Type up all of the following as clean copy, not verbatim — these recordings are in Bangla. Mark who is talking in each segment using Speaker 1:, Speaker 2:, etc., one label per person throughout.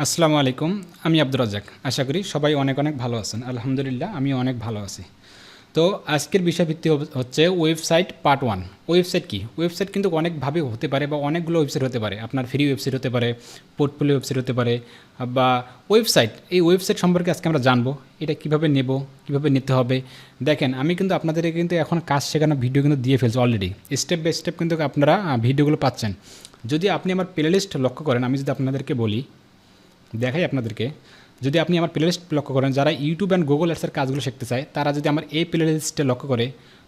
Speaker 1: আসসালামু আলাইকুম। আমি আব্দুর রাজ্জাক। আশা করি সবাই অনেক অনেক ভালো আছেন। আলহামদুলিল্লাহ আমিও অনেক ভালো আছি। তো আজকের বিষয়ভিত্তি হচ্ছে ওয়েবসাইট পার্ট 1। ওয়েবসাইট কি? ওয়েবসাইট কিন্তু অনেকভাবে হতে পারে বা অনেকগুলো ওয়েবসাইট হতে পারে। আপনার ফ্রি ওয়েবসাইট হতে পারে, পোর্টফোলিও ওয়েবসাইট হতে পারে বা ওয়েবসাইট। এই ওয়েবসাইট সম্পর্কে আজকে আমরা জানবো। এটা কিভাবে নেব, কিভাবে নিতে হবে। দেখেন আমি কিন্তু আপনাদেরকে কিন্তু এখন কাজ শেখানো ভিডিও কিন্তু দিয়ে ফেলছি অলরেডি। স্টেপ বাই স্টেপ কিন্তু আপনারা ভিডিওগুলো পাচ্ছেন। যদি আপনি আমার প্লেলিস্ট লক্ষ্য করেন, আমি যদি আপনাদেরকে বলি, দেখাই আপনাদেরকে, যদি আপনি আমার প্লেলিস্ট লক্ষ্য করেন, যারা ইউটিউব অ্যান্ড গুগল অ্যাডসের কাজগুলো শিখতে চায় তারা যদি আমার এই প্লেলিস্টে লক্ষ্য করে,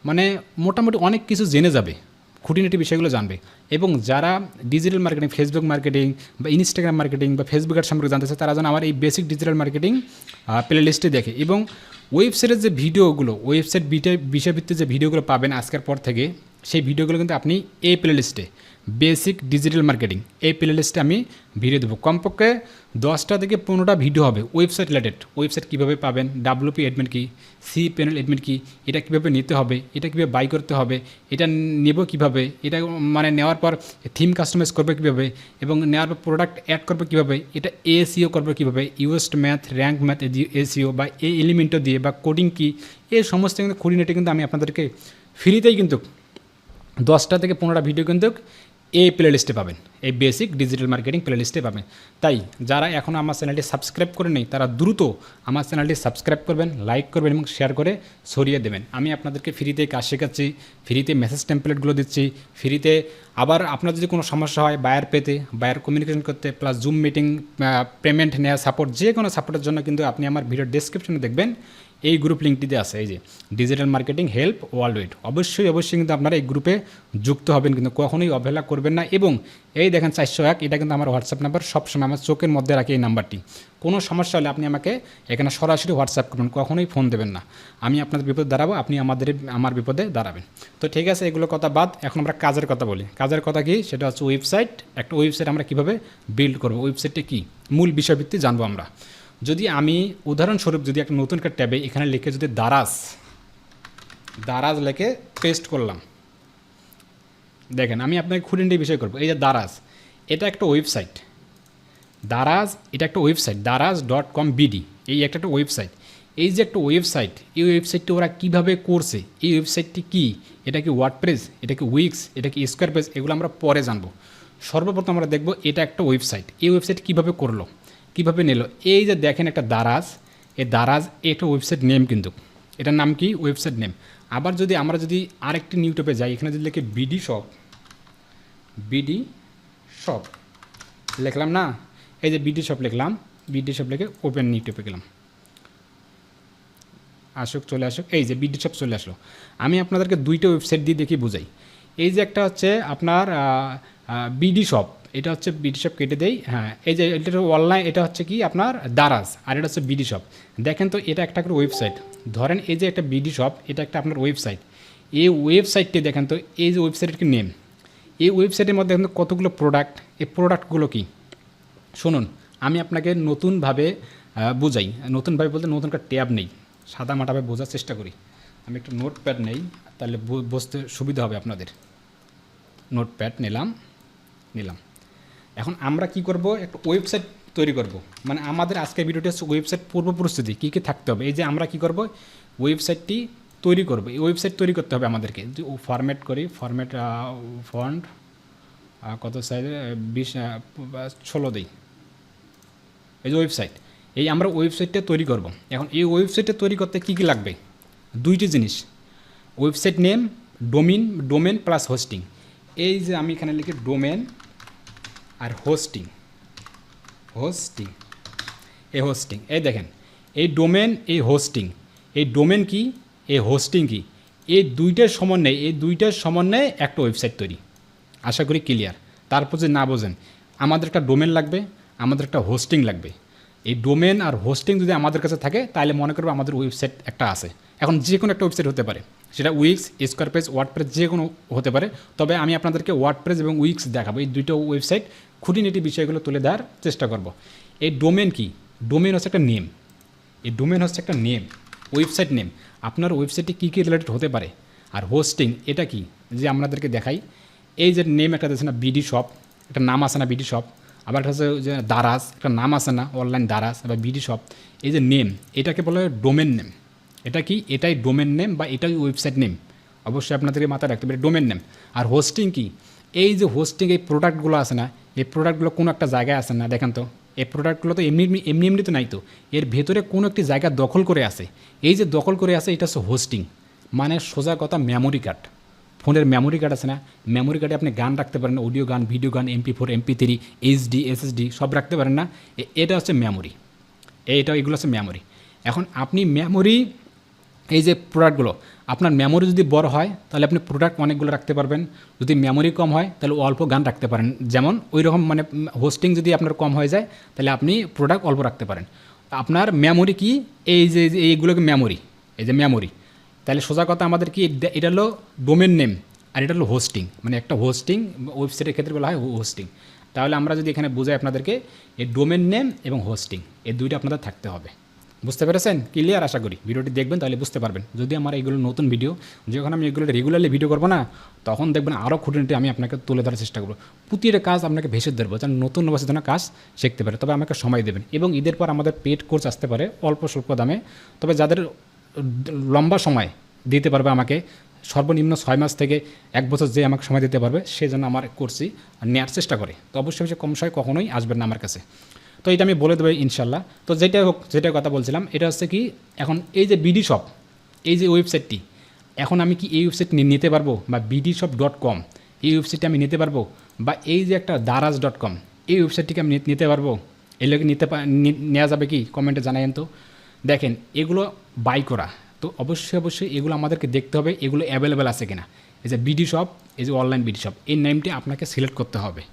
Speaker 1: মানে মোটামুটি অনেক কিছু জেনে যাবে, খুঁটিনাটি বিষয়গুলো জানবে। এবং যারা ডিজিটাল মার্কেটিং, ফেসবুক মার্কেটিং বা ইনস্টাগ্রাম মার্কেটিং বা ফেসবুক অ্যাড সম্পর্কে জানতে চায় তারা যেন আমার এই বেসিক ডিজিটাল মার্কেটিং প্লেলিস্টে দেখে। এবং ওয়েবসাইটের যে ভিডিওগুলো, ওয়েবসাইট বিষয়ভিত্তিক যে ভিডিওগুলো পাবেন আজকের পর থেকে, সেই ভিডিওগুলো কিন্তু আপনি এই প্লেলিস্টে বেসিক ডিজিটাল মার্কেটিং এই প্লেলিস্টে আমি ভিডিও দেবো। কমপক্ষে 10টা থেকে 15টা ভিডিও হবে ওয়েবসাইট রিলেটেড। ওয়েবসাইট কীভাবে পাবেন, ডাব্লিউপি অ্যাডমিন কী, সি প্যানেল অ্যাডমিন কী, এটা কীভাবে নিতে হবে, এটা কীভাবে বাই করতে হবে, এটা নেব কীভাবে, এটা মানে নেওয়ার পর থিম কাস্টমাইজ করবে কীভাবে, এবং নেওয়ার পর প্রোডাক্ট অ্যাড করবে কীভাবে, এটা এসইও করবে কীভাবে, ইউএসড ম্যাথ, র্যাঙ্ক ম্যাথ, এসইও বা এই এলিমেন্টও দিয়ে বা কোডিং কী, এই সমস্ত কিন্তু খুঁটিনাটি কিন্তু আমি আপনাদেরকে ফ্রিতেই কিন্তু 10টা থেকে 15টা ভিডিও কিন্তু এই প্লেলিস্টে পাবেন, এই বেসিক ডিজিটাল মার্কেটিং প্লেলিস্টে পাবেন। তাই যারা এখনও আমার চ্যানেলটি সাবস্ক্রাইব করে নেই তারা দ্রুত আমার চ্যানেলটি সাবস্ক্রাইব করবেন, লাইক করবেন এবং শেয়ার করে ছড়িয়ে দেবেন। আমি আপনাদেরকে ফ্রিতে কাজ শেখাচ্ছি, ফ্রিতে মেসেজ টেমপ্লেটগুলো দিচ্ছি, ফ্রিতে আবার আপনার যদি কোনো সমস্যা হয় বায়ার পেতে, বায়ার কমিউনিকেশন করতে, প্লাস জুম মিটিং, পেমেন্ট নেওয়া, সাপোর্ট, যে কোনো সাপোর্টের জন্য কিন্তু আপনি আমার ভিডিওর ডেসক্রিপশনে দেখবেন এই গ্রুপ লিঙ্কটিতে আছে, এই যে digital marketing help world wide. অবশ্যই কিন্তু আপনারা এই গ্রুপে যুক্ত হবেন, কিন্তু কখনোই অবহেলা করবেন না। এবং এই দেখেন 401, এটা কিন্তু আমার হোয়াটসঅ্যাপ নাম্বার, সবসময় আমার চোখের মধ্যে রাখি এই নাম্বারটি। কোনো সমস্যা হলে আপনি আমাকে এখানে সরাসরি হোয়াটসঅ্যাপ করবেন, কখনোই ফোন দেবেন না। আমি আপনাদের বিপদে দাঁড়াবো, আপনি আমার বিপদে দাঁড়াবেন। তো ঠিক আছে, এগুলো কথা বাদ, এখন আমরা কাজের কথা বলি। কাজের কথা কি, সেটা হচ্ছে ওয়েবসাইট। একটা ওয়েবসাইট আমরা কীভাবে বিল্ড করবো, ওয়েবসাইটটা কী, মূল বিষয়ভিত্তি জানবো আমরা। যদি আমি উদাহরণস্বরূপ যদি একটা নতুন একটা ট্যাবে এখানে লিখে যদি দারাজ লিখে পেস্ট করলাম, দেখেন আমি আপনাকে খুঁটিনাটি বিষয় করবো। এই যে দারাজ, এটা একটা ওয়েবসাইট। এটা একটা ওয়েবসাইট, daraz.com.bd, এই একটা ওয়েবসাইট। এই যে একটা ওয়েবসাইট, এই ওয়েবসাইটটি ওরা কীভাবে করছে, এই ওয়েবসাইটটি কী, এটা কি ওয়ার্ডপ্রেস, এটা কি উইক্স, এটা কি স্কোয়ার পেজ, এগুলো আমরা পরে জানবো। সর্বপ্রথম আমরা দেখব এটা একটা ওয়েবসাইট। এই ওয়েবসাইট কীভাবে করলো, কীভাবে নিল। এই যে দেখেন একটা দারাজ, এই দারাজ একটা ওয়েবসাইট নেম, কিন্তু এটার নাম কি, ওয়েবসাইট নেম। আবার যদি আমরা যদি আরেকটি নিউ ট্যাবে যাই, এখানে যদি লিখে বিডি শপ লিখলাম না, এই যে বিডি শপ লিখলাম, বিডি শপ লিখে ওপেন নিউ ট্যাবে গেলাম, চলে আসুক, এই যে বিডি শপ চলে আসলো। আমি আপনাদেরকে দুইটা ওয়েবসাইট দিয়ে দেখি বুঝাই। এই যে একটা হচ্ছে আপনার বিডি শপ, এটা হচ্ছে বিডি শপ, কেটে দেই, হ্যাঁ, এই যে এটা অনলাইন, এটা হচ্ছে কি আপনার দারাজ, আর এটা হচ্ছে বিডি শপ। দেখেন তো এটা একটা করে ওয়েবসাইট। ধরেন এই যে একটা বিডি শপ, এটা একটা আপনার ওয়েবসাইট। এই ওয়েবসাইটটি দেখেন তো, এই যে ওয়েবসাইটের কি নেম, এই ওয়েবসাইটের মধ্যে দেখেন কতগুলো প্রোডাক্ট, এই প্রোডাক্টগুলো কি, শুনুন আমি আপনাকে নতুনভাবে বুঝাই। নতুনভাবে বলতে নতুন একটা ট্যাব নেই, সাদা মাটাভাবে বোঝার চেষ্টা করি। আমি একটা নোটপ্যাড নেই, তাহলে বুঝতে সুবিধা হবে আপনাদের। নোটপ্যাড নিলাম। এখন আমরা কি করব, একটা ওয়েবসাইট তৈরি করব। মানে আমাদের আজকের ভিডিওটি হচ্ছে ওয়েবসাইট পূর্ব প্রস্তুতি, কী কী থাকতে হবে। এই যে আমরা কি করব, ওয়েবসাইটটি তৈরি করব। এই ওয়েবসাইট তৈরি করতে হবে আমাদেরকে। ফরম্যাট করি, ফন্ট কত সাইজে, 16 দিই। এই যে ওয়েবসাইট, এই আমরা ওয়েবসাইটটা তৈরি করব। এখন এই ওয়েবসাইটটা তৈরি করতে কী কী লাগবে, দুইটি জিনিস, website name, domain plus hosting. এই যে আমি এখানে লিখি ডোমেন আর হোস্টিং, এই দেখেন এই ডোমেন, এই হোস্টিং। এই ডোমেন কি, এই হোস্টিং কি, এই দুইটার সমন্বয়ে একটা ওয়েবসাইট তৈরি। আশা করি ক্লিয়ার। তারপর যে না বোঝেন, আমাদের একটা ডোমেন লাগবে, আমাদের একটা হোস্টিং লাগবে। এই ডোমেন আর হোস্টিং যদি আমাদের কাছে থাকে তাহলে মনে করবো আমাদের ওয়েবসাইট একটা আছে। এখন যে কোনো একটা ওয়েবসাইট হতে পারে, সেটা উইক্স, স্কোয়ার পেজ, ওয়ার্ডপ্রেস, যে কোনো হতে পারে। তবে আমি আপনাদেরকে ওয়ার্ডপ্রেস এবং উইক্স দেখাবো, এই দুটো ওয়েবসাইট খুঁটিনাটি বিষয়গুলো তুলে দেওয়ার চেষ্টা করব। এই ডোমেন কি, ডোমেন হচ্ছে একটা নেম, এই ডোমেন হচ্ছে একটা নেম, ওয়েবসাইট নেম। আপনার ওয়েবসাইটে কী কী রিলেটেড হতে পারে। আর হোস্টিং এটা কি, যে আপনাদেরকে দেখাই, এই যে নেম একটা দিয়েছে না বিডি শপ, একটা নাম আছে না বিডি শপ, আবার একটা হচ্ছে যে দারাজ, একটা নাম আছে না অনলাইন দারাজ বা বিডি শপ, এই যে নেম এটাকে বলা হয় ডোমেন নেম। এটা কি? এটাই ডোমেন নেম বা এটাই ওয়েবসাইট নেম। অবশ্যই আপনাদেরকে মাথায় রাখতে পারে ডোমেন নেম। আর হোস্টিং কি? এই যে হোস্টিং, এই প্রোডাক্টগুলো আছে না, এই প্রোডাক্টগুলো কোনো একটা জায়গায় আছে না, দেখেন তো এই প্রোডাক্টগুলো তো এমনি তো নাই তো, এর ভেতরে কোনো একটি জায়গা দখল করে আছে। এই যে দখল করে আছে এটা হচ্ছে হোস্টিং, মানে সোজা কথা মেমোরি কার্ড। ফোনের মেমোরি কার্ড আছে না, মেমোরি কার্ডে আপনি গান রাখতে পারেন, অডিও গান, ভিডিও গান, MP4, MP3, HD, SSD সব রাখতে পারেন না, এটা হচ্ছে মেমোরি। এগুলো হচ্ছে মেমোরি। এখন আপনি মেমোরি, এই যে প্রোডাক্টগুলো, আপনার মেমোরি যদি বড় হয় তাহলে আপনি প্রোডাক্ট অনেকগুলো রাখতে পারবেন, যদি মেমোরি কম হয় তাহলে অল্প গান রাখতে পারেন। যেমন ওই রকম মানে হোস্টিং যদি আপনার কম হয়ে যায় তাহলে আপনি প্রোডাক্ট অল্প রাখতে পারেন। আপনার মেমোরি কি? এই যে এইগুলোকে মেমোরি, এই যে মেমোরি। তাহলে সোজা কথা আমাদের কি, এটা হলো ডোমেন নেম আর এটা হলো হোস্টিং। মানে একটা হোস্টিং ওয়েবসাইটের ক্ষেত্রে বলা হয় হোস্টিং। তাহলে আমরা যদি এখানে বোঝাই আপনাদেরকে, এই ডোমেন নেম এবং হোস্টিং এই দুইটা আপনাদের থাকতে হবে। বুঝতে পেরেছেন? ক্লিয়ার? আশা করি ভিডিওটি দেখবেন তাহলে বুঝতে পারবেন। যদি আমার এইগুলো নতুন ভিডিও, যখন আমি এগুলো রেগুলারলি ভিডিও করবো না, তখন দেখবেন আরও খুঁটিনাটি আমি আপনাকে তুলে ধরার চেষ্টা করবো। প্রতিটা কাজ আপনাকে ভেসে ধরবো যেন নতুন অবস্থা যেন কাজ শিখতে পারে। তবে আমাকে সময় দেবেন। এবং ঈদের পর আমাদের পেড কোর্স আসতে পারে অল্প স্বল্প দামে। তবে যাদের লম্বা সময় দিতে পারবে আমাকে, সর্বনিম্ন 6 মাস থেকে 1 বছর যে আমাকে সময় দিতে পারবে, সেই জন্য আমার কোর্সই নেওয়ার চেষ্টা করে। তো অবশ্যই কম সময় কখনোই আসবেন না আমার কাছে। তো এটা আমি বলে দেবো ইনশাল্লাহ। তো যেটা হোক, যেটা কথা বলছিলাম, এটা হচ্ছে কি, এখন এই যে বিডি শপ, এই যে ওয়েবসাইটটি, এখন আমি কি এই ওয়েবসাইট নিতে পারবো? বা bdshop.com এই ওয়েবসাইটটি আমি নিতে পারবো? বা এই যে একটা daraz.com এই ওয়েবসাইটটিকে আমি নিতে পারবো? এগুলোকে নেওয়া যাবে কি? কমেন্টে জানায়েন তো। দেখেন এগুলো বাই করা, তো অবশ্যই এগুলো আমাদেরকে দেখতে হবে এগুলো অ্যাভেলেবেল আছে কিনা। এই যে বিডি শপ, এই যে অনলাইন বিডি শপ, এই নেমটি আপনাকে সিলেক্ট করতে হবে।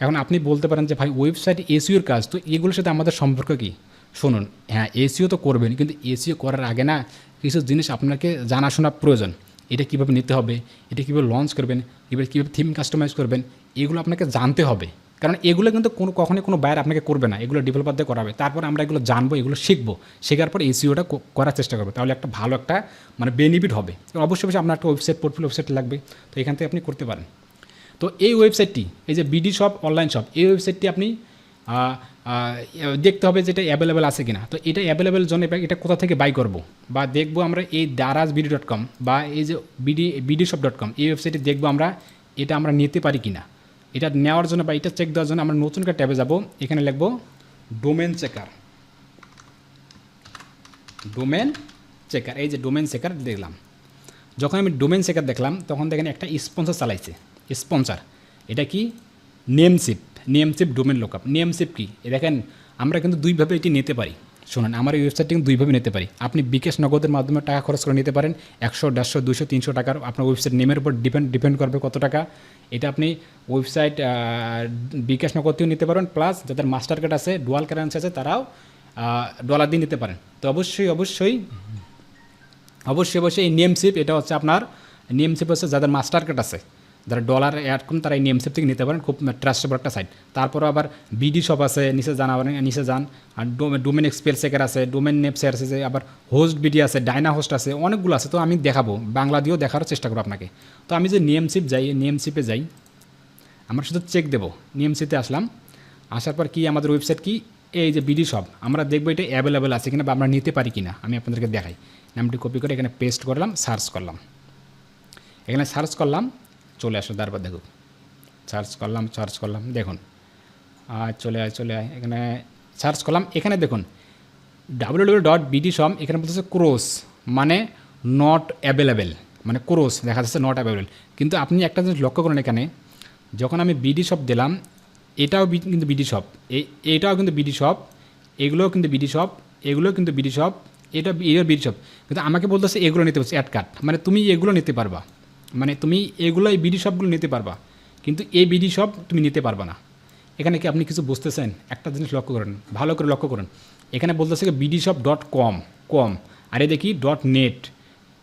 Speaker 1: এখন আপনি বলতে পারেন যে ভাই ওয়েবসাইট এসইওর কাজ, তো এগুলোর সাথে আমাদের সম্পর্ক কী? শুনুন, হ্যাঁ এসইও তো করবেন, কিন্তু এসইও করার আগে না কিছু জিনিস আপনাকে জানাশোনা প্রয়োজন। এটা কীভাবে নিতে হবে, এটা কীভাবে লঞ্চ করবেন, কীভাবে থিম কাস্টমাইজ করবেন, এগুলো আপনাকে জানতে হবে। কারণ এগুলো কিন্তু কখনোই কোনো বাইরে আপনাকে করবে না, এগুলো ডেভেলপারদের করাবে। তারপর আমরা এগুলো জানবো, এগুলো শিখবো, শেখার পর এসইওটা করার চেষ্টা করবো। তাহলে একটা ভালো একটা মানে বেনিফিট হবে। অবশ্যই আপনার একটা ওয়েবসাইট, পোর্টফোলিও ওয়েবসাইট লাগবে, তো এখান থেকে আপনি করতে পারেন। তো এই ওয়েবসাইটটি, এই যে বিডি শপ অনলাইন শপ, এই ওয়েবসাইটটি আপনি দেখতে হবে যে এটা অ্যাভেলেবেল আছে কিনা। তো এটা অ্যাভেলেবেল জন্য এটা কোথা থেকে বাই করব, বা দেখবো আমরা এই darazbd.com বা এই যে bdshop.com এই ওয়েবসাইটে দেখবো আমরা এটা আমরা নিতে পারি কিনা। এটা নেওয়ার জন্য বা এটা চেক দেওয়ার জন্য আমরা নতুন একটা ট্যাবে যাব, এখানে লিখবো ডোমেন চেকার। ডোমেন চেকার, এই যে ডোমেন চেকার দেখলাম। যখন আমি ডোমেন চেকার দেখলাম তখন দেখেন একটা স্পন্সর চালাইছে। স্পন্সর এটা কি? নেমসিপ ডোমেন লোকআপ। নেমসিপ কি? দেখেন আমরা কিন্তু দুইভাবে এটি নিতে পারি। শুনুন, আমার এই ওয়েবসাইটটি কিন্তু দুইভাবে নিতে পারি। আপনি বিকাশ নগদের মাধ্যমে টাকা খরচ করে নিতে পারেন, 100, 150, 200, 300 টাকার। আপনার ওয়েবসাইট নেমের উপর ডিপেন্ড করবে কত টাকা। এটা আপনি ওয়েবসাইট বিকাশ নগদেও নিতে পারেন, প্লাস যাদের মাস্টার কার্ড আছে, ডুয়াল কারেন্সি আছে, তারাও ডলার দিয়ে নিতে পারেন। তো অবশ্যই এই নেমসিপ, এটা হচ্ছে আপনার নেমসিপ হচ্ছে যাদের মাস্টার কার্ড আছে, যারা ডলার অ্যাড করুন তারা এই নেমসিপ থেকে নিতে পারেন। খুব ট্রাস্টেবল একটা সাইট। তারপরে আবার বিডি শপ আছে, নিচে যান আর ডোমেন এক্সপেল চেকার আছে, ডোমেন নেম শেয়ার আছে, আবার হোস্ট বিডি আছে, ডাইনা হোস্ট আছে, অনেকগুলো আছে। তো আমি দেখাবো, বাংলা দিয়েও দেখার চেষ্টা করবো আপনাকে। তো আমি যে নেমসিপে যাই, আমরা শুধু চেক দেবো। নেমসিপে আসলাম, আসার পর কি আমাদের ওয়েবসাইট কি, এই যে বিডি শপ, আমরা দেখবো এটা অ্যাভেলেবেল আছে কিনা বা আমরা নিতে পারি কিনা। আমি আপনাদেরকে দেখাই। নামটি কপি করে এখানে পেস্ট করলাম, সার্চ করলাম। এখানে সার্চ করলাম, চলে আসো, তারপর দেখুন সার্চ করলাম, দেখুন চলে আয়। এখানে সার্চ করলাম, এখানে দেখুন www.bdshop, এখানে বলতেছে ক্রোস, মানে নট অ্যাভেলেবেল, মানে ক্রোস দেখা যাচ্ছে নট অ্যাভেলেবেল। কিন্তু আপনি একটা জিনিস লক্ষ্য করুন, এখানে যখন আমি বিডি শপ দিলাম, এটাও কিন্তু বিডি শপ, এটাও কিন্তু বিডি শপ, এগুলোও কিন্তু বিডি শপ, এগুলোও কিন্তু বিডি শপ, এটা বিডি শপ। কিন্তু আমাকে বলতেছে এগুলো নিতে বলছে অ্যাড কার্ড, মানে তুমি এগুলো নিতে পারবা, মানে তুমি এগুলো এই বিডি শপগুলো নিতে পারবা, কিন্তু এই বিডি শপ তুমি নিতে পারবা না। এখানে কি আপনি কিছু বুঝতেছেন? একটা জিনিস লক্ষ্য করেন, ভালো করে লক্ষ্য করুন। এখানে বলতেছে কি bdshop.com, আর এ দেখি .net,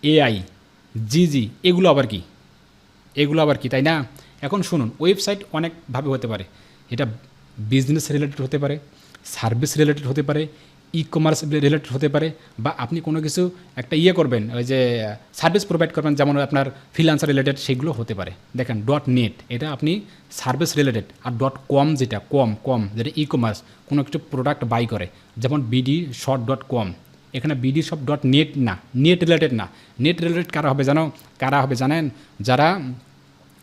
Speaker 1: AI, GG, এগুলো আবার কি, তাই না? এখন শুনুন, ওয়েবসাইট অনেকভাবে হতে পারে। এটা বিজনেস রিলেটেড হতে পারে, সার্ভিস রিলেটেড হতে পারে, ই কমার্স রিলেটেড হতে পারে, বা আপনি কোনো কিছু একটা করবেন, ওই যে সার্ভিস প্রোভাইড করবেন, যেমন আপনার ফ্রিল্যান্সার রিলেটেড, সেগুলো হতে পারে। দেখেন .net এটা আপনি সার্ভিস রিলেটেড, আর .com যেটা কম যেটা ই কমার্স, কোনো কিছু প্রোডাক্ট বাই করে, যেমন bdshop.com। এখানে bdshop.net না, নেট রিলেটেড না। নেট রিলেটেড কারা হবে জানেন? যারা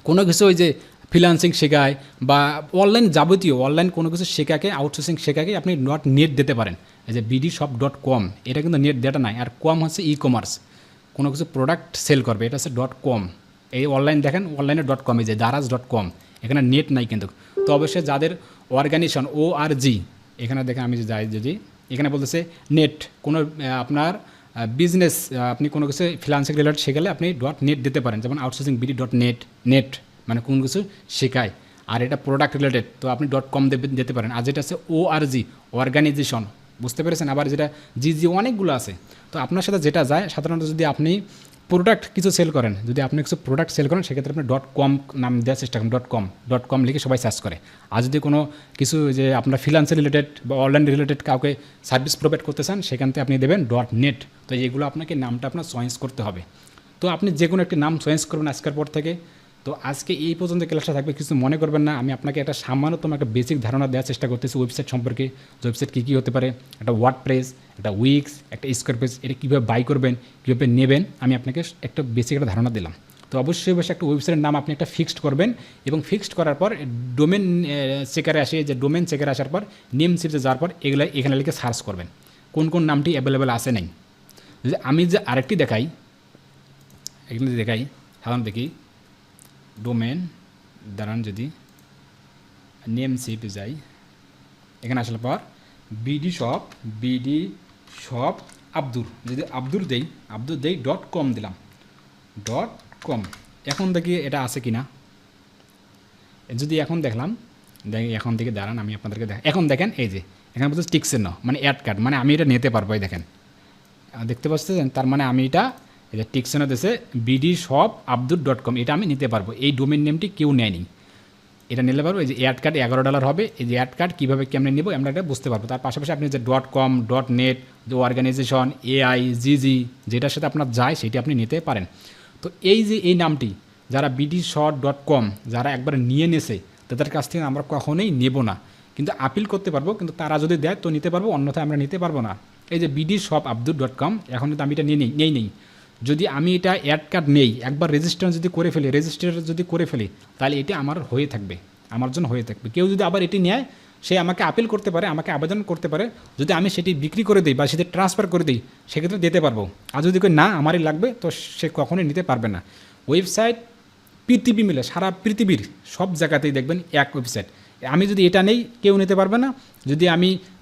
Speaker 1: কোনো কিছু ওই যে ফ্রিল্যান্সিং শেখায় বা অনলাইন যাবতীয় অনলাইন কোনো কিছু শেখাকে, আউটসোর্সিং শেখাকে আপনি .net দিতে পারেন। এই যে bdshop.com এটা কিন্তু নেট ডেটা নাই, আর কম হচ্ছে ই কমার্স, কোনো কিছু প্রোডাক্ট সেল করবে, এটা হচ্ছে .com। এই অনলাইন দেখেন, অনলাইনে .com, এই যে daraz.com, এখানে নেট নাই কিন্তু। তো অবশ্যই যাদের অর্গানাইজেশন ORG, এখানে দেখেন আমি যাই, যদি এখানে বলতেছে নেট, কোনো আপনার বিজনেস, আপনি কোনো কিছু ফ্রিল্যান্সিং রিলেটেড শেখালে আপনি .net দিতে পারেন, যেমন আউটসোর্সিং bd.net, নেট মানে কোনো কিছু শেখায়। আর এটা প্রোডাক্ট রিলেটেড, তো আপনি .com দিতে পারেন। আর যেটা আছে ORG, অর্গানাইজেশন, বুঝতে পেরেছেন? আবার যেটা GG, অনেকগুলো আছে। তো আপনার সাথে যেটা যায়, সাধারণত যদি আপনি প্রোডাক্ট কিছু সেল করেন, সেক্ষেত্রে আপনি .com নাম দেওয়ার চেষ্টা করেন। .com লিখে সবাই সার্চ করে। আর যদি কোনো কিছু যে আপনার ফ্রিল্যান্সিং রিলেটেড বা অনলাইন রিলেটেড কাউকে সার্ভিস প্রোভাইড করতে চান, সেখান থেকে আপনি দেবেন .net। তো এইগুলো আপনাকে নামটা আপনার চয়েস করতে হবে। তো আপনি যে কোনো একটি নাম চয়েস করবেন আজকের পর থেকে। তো আজকে এই পর্যন্ত ক্লাসটা থাকবে, কিছু মনে করবেন না। আমি আপনাকে একটা সামান্যতম একটা বেসিক ধারণা দেওয়ার চেষ্টা করতেছি ওয়েবসাইট সম্পর্কে, ওয়েবসাইট কী হতে পারে, একটা ওয়ার্ডপ্রেস, একটা উইক্স, একটা স্কোয়ারপেজ, এটা কীভাবে বাই করবেন, কীভাবে নেবেন, আমি আপনাকে একটা বেসিক একটা ধারণা দিলাম। তো অবশ্যই একটা ওয়েবসাইটের নাম আপনি একটা ফিক্সড করবেন, এবং ফিক্সড করার পর ডোমেন চেকারে আসে, যে ডোমেন চেকারে আসার পর নেম সিপসে যাওয়ার পর এখানে লিখে সার্চ করবেন কোন নামটি অ্যাভেলেবেল আছে নেই। যদি আমি যে আরেকটি দেখাই, এখানে দেখাই, সাধারণত দেখি ডোমেন, দাঁড়ান যদি নেম সিপে যাই, এখানে আসার পর bdshop আব্দুর, যদি আব্দুর দেই .com দিলাম, .com। এখন দেখি এটা আছে কি না। যদি এখন দেখলাম, এখন থেকে দাঁড়ান আমি আপনাদেরকে এখন দেখেন, এই যে এখানে বলতে টিকসেন না, মানে অ্যাড কার্ড, মানে আমি এটা নিতে পারবো। এই দেখেন, দেখতে পাচ্ছেন? তার মানে আমি এটা এটা টিকসেনও দেশে bdshopabdur.com, এটা আমি নিতে পারবো। এই ডোমেন নেমটি কেউ নেয়নি, এটা নিলে পারবো। এই যে অ্যাড কার্ড $11 হবে। এই যে অ্যাড কার্ড কীভাবে কেমন নেবো আমরা এটা বুঝতে পারবো। তার পাশাপাশি আপনি যে .com, .net, যে অর্গানাইজেশন, AI, GG, যেটার সাথে আপনার যায় সেটি আপনি নিতে পারেন। তো এই যে এই নামটি যারা bdshop.com যারা একবার নিয়ে নেছে, তাদের কাছ থেকে আমরা কখনোই নেব না, কিন্তু আপিল করতে পারবো। কিন্তু তারা যদি দেয় তো নিতে পারবো, অন্যথায় আমরা নিতে পারবো না। এই যে bdshopabdur.com, এখন কিন্তু আমি এটা নেই। যদি আমি এটা অ্যাড কার্ড নেই, একবার রেজিস্টার যদি করে ফেলি, তাহলে এটা আমার হয়ে থাকবে, আমার জন্য হয়ে থাকবে। কেউ যদি আবার এটি নেয়, সে আমাকে আপিল করতে পারে, আমাকে আবেদন করতে পারে। যদি আমি সেটি বিক্রি করে দিই বা সেটি ট্রান্সফার করে দিই, সেক্ষেত্রে দিতে পারবো। আর যদি না আমারই লাগবে, তো সে কখনোই নিতে পারবে না। ওয়েবসাইট পৃথিবী মিলে, সারা পৃথিবীর সব জায়গাতেই দেখবেন এক ওয়েবসাইট। আমি যদি এটা নেই, কেউ নিতে পারবে না।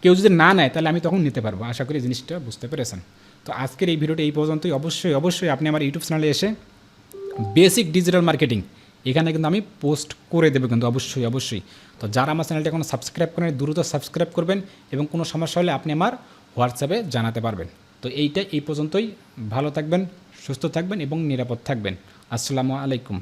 Speaker 1: কেউ যদি না নেয়, তাহলে আমি তখন নিতে পারবো। আশা করি জিনিসটা বুঝতে পেরেছেন। তো আজকের এই ভিডিওটা এই পর্যন্তই। অবশ্যই আপনি আমার ইউটিউব চ্যানেলে এসে বেসিক ডিজিটাল মার্কেটিং, এখানে কিন্তু আমি পোস্ট করে দেবো কিন্তু অবশ্যই। তো যারা আমার চ্যানেলটা এখনো সাবস্ক্রাইব করেন, দ্রুত সাবস্ক্রাইব করবেন, এবং কোনো সমস্যা হলে আপনি আমার হোয়াটসঅ্যাপে জানাতে পারবেন। তো এই পর্যন্তই। ভালো থাকবেন, সুস্থ থাকবেন এবং নিরাপদ থাকবেন। আসসালামু আলাইকুম।